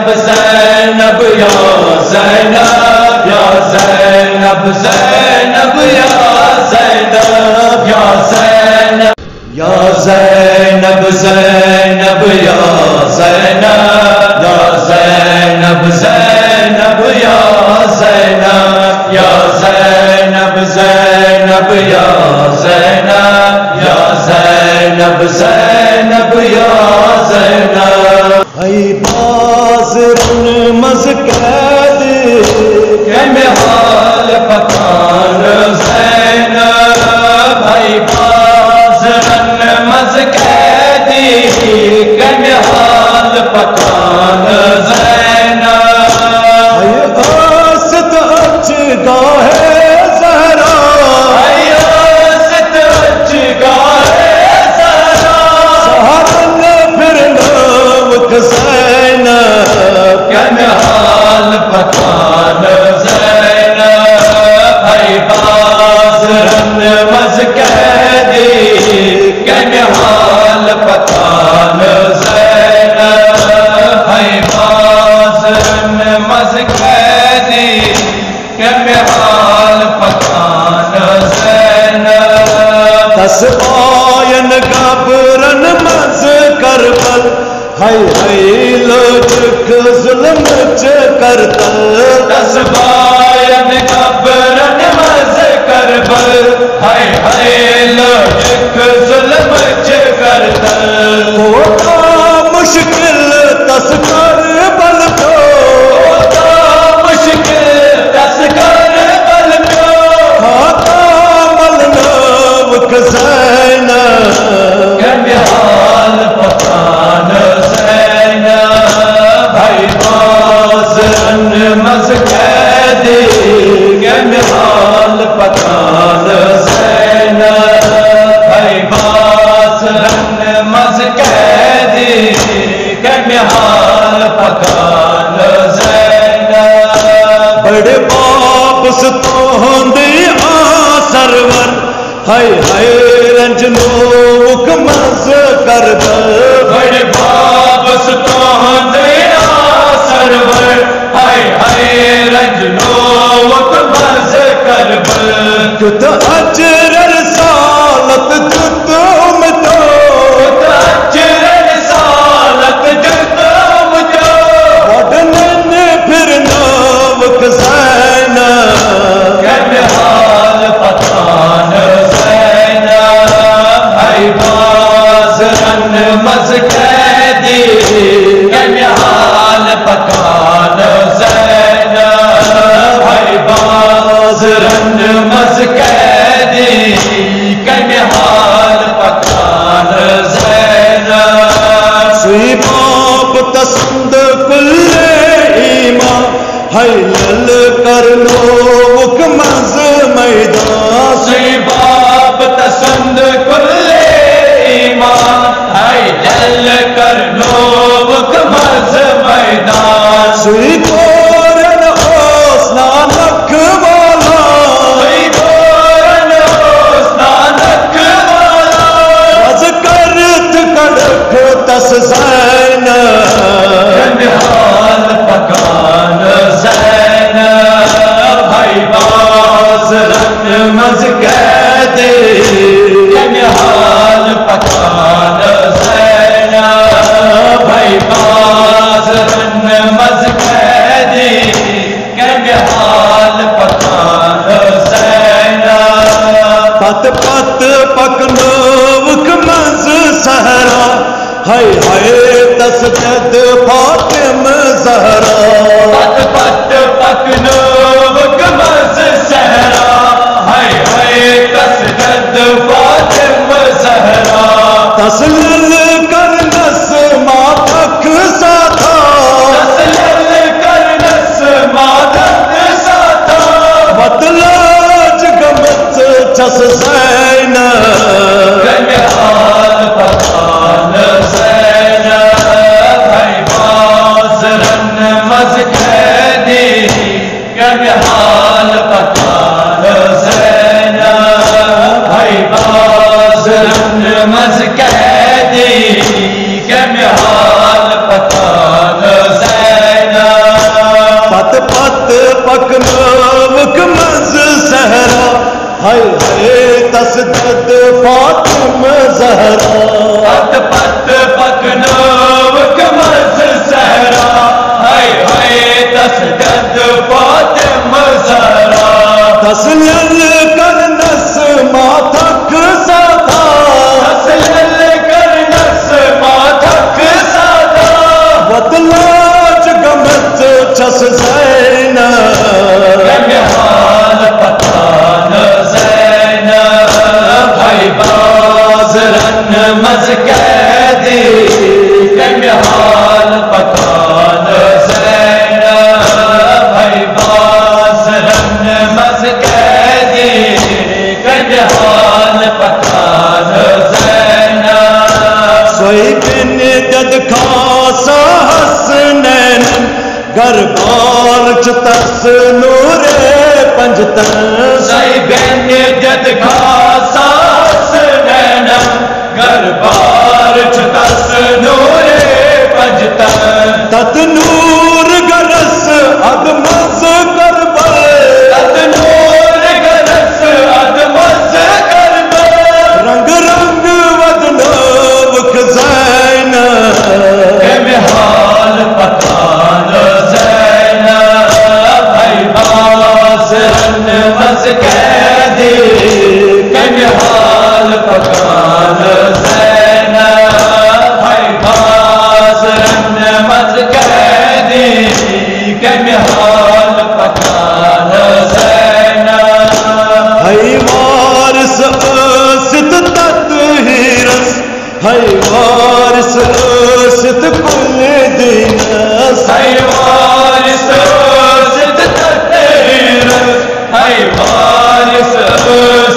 زینب زینب یا زینب یا زینب زینب یا زینب یا زینب یا زینب زینب یا زینب یا زینب زینب یا زینب یا زینب زینب یا زینب یا زینب زینب یا زینب ای بازرن مزکد کہ میں حال پکان زینب ای بازرن مزکد کہ میں حال پکان زینب ای آست اچ گاہ زہرا ای آست اچ گاہ زہرا سہرن پھر نوک زینب کہ میں حال پکان زینب ای بازرن مزکدی کہ میں حال پکان زینب ای بازرن مزکدی کہ میں حال پکان زینب دس آین گبرن مز کربل ہائی ہائی لوچک ظلم چ کرتل دس آین گبرن مز کربل ہائی ہائی لوچک ظلم چ کرتل ہوتا مشکل تس کربل کو ہوتا مشکل تس کربل کو ہوتا ملنوک زینب کہ میں حال پکان زینب ای بازرن مزکدی کہ میں حال پکان زینب ای بازرن مزکدی کہ میں حال پکان زینب بڑے واپس تو ہوندی آ سرور ہائی ہائی رنجنوک مز کربل بڑے واپس تو ہوندی آ سرور ہائی ہائی رنجنوک مز کربل کت اجر رسالت جتم تو کت اجر رسالت جتم تو وڈنن پھر نوک زینب کہ میں حال پکان زینب ای بازرن مزکدی کہ میں حال پکان زینب ای بازرن مزکدی کہ میں حال پکان زینب سوی باپ تسند کل ایمان ہائی لل کر لوک مز میدان سوی باپ تسند کل ایمان ہائی لل کر لوک مز میدان سوی کورن حوصلہ نکھ والا سوی کورن حوصلہ نکھ والا رز کرت کڑک تس زینب کہ میں حال پکان زینب ای بازرن مزکدی کہ میں حال پکان زینب ای بازرن مزکدی کہ میں حال پکان زینب پت پت پکنوک مز سہرا ہائی ہائی تسجد فاطم زہرا پت پت پکنوک مز سہرا ہائی ہائی تسجد فاطم زہرا تسلل کر نس ماتک ساتھا تسلل کر نس ماتک ساتھا مطلج گمت چس زینب کہ میں حال پکان زینب ای پکنوک مز سہرا ہائے ہائے تسجد فاطم زہرا پت پت پکنوک مز سہرا ہائے ہائے تسجد فاطم زہرا تسلیل کرنس ماتھک سادا تسلیل کرنس ماتھک سادا بدلاج گمت چس زینب کمی حال پتان زینب بھائی باز رن مز قیدی کمی حال پتان زینب بھائی باز رن مز قیدی کمی حال پتان زینب سوئی بن جد خاصا حسنین گربار چتس نور پنجتن سوئی بن جد خاصا حسنین گربار چتس نور پنجتن تت نور گرس ادمز کربل تت نور گرس ادمز کربل رنگ رنگ ودنوک زینب کمی حال پتان زینب بھائی باز رن مز قیدی کمی حال پتان زینب بھائی باز رن مز قیدی کمی حال پتان زینب بھائی وارث ست تطہیرس ہائی وارث ست کل دینس ہائی وارث ست تطہیرس ہائی وارث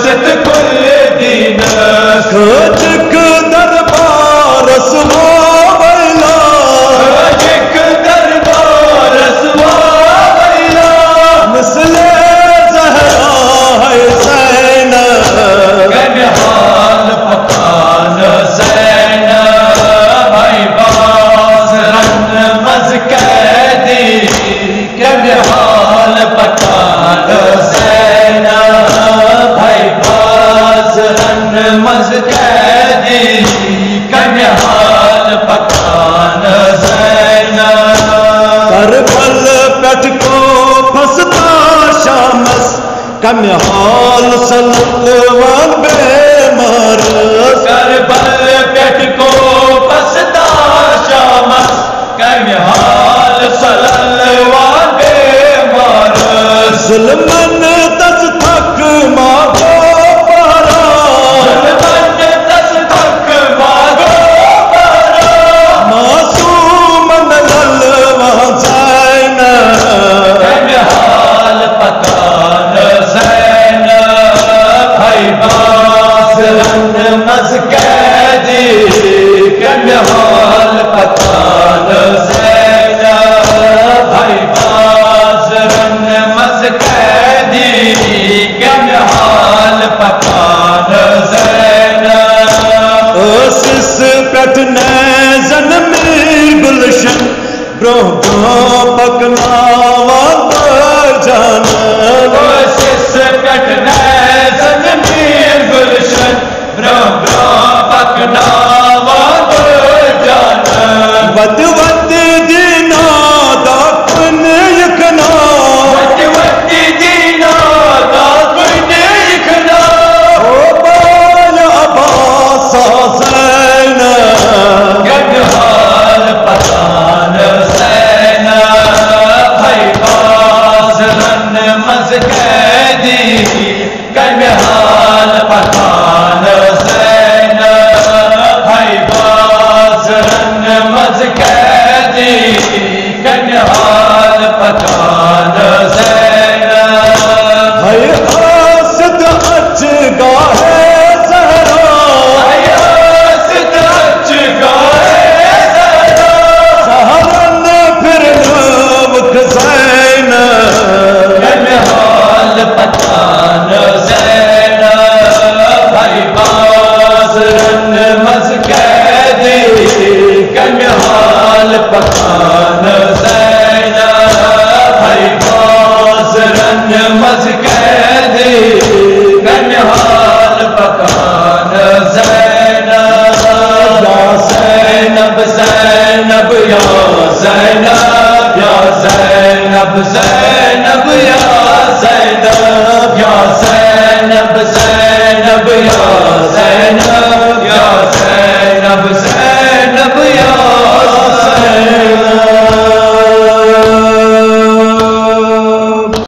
ست کل دینس کھجک دربار سوا بیلا کھجک دربار سوا بیلا مثل زہرا ہے زینب کمی حال پتان زینب بھائی باز رن مز قیدی کمی حال پتان زینب بھائی باز رن مز قیدی کمی حال پتان زینب کربل پٹ کو پھستا شامس کمی حال سلطوان بیمار کربل پٹ کو پھستا شامس کمی حال سلطوان بیمار ظلمن تس تھک ماغو پارا ظلمن تس تھک ماغو پارا معصومن للوان زینب کمی حال پتان زینب بھائی باز رن مز قیدی کمی حال پتان زینب بھائی باز رن مز قیدی کمی حال پتان زینب اوسس پٹ نیزن میر گلشن بروہ بروہ پکناوان پر جانب اوسس پٹ نیزن میر گلشن بروہ بروہ پکناوان پر جانب ود ود دینا دا کن یکنا ود ود دینا دا کن یکنا او بال عباسا زینب کمی حال پتان زینب بھائی باز رن مز قیدی کمی حال پتان زینب بھائی باز رن مز قیدی کمی حال پتان زینب بھائی آست اچ گاہے زہرا بھائی آست اچ گاہے زہرا سہرن پھر نوک زینب کمی حال پتان زینب بھائی باز رن مز قیدی کمی حال پتان زینب بھائی باز مز قیدی کنحال پکان زینب یا زینب زینب یا زینب یا زینب زینب یا زینب یا زینب زینب یا زینب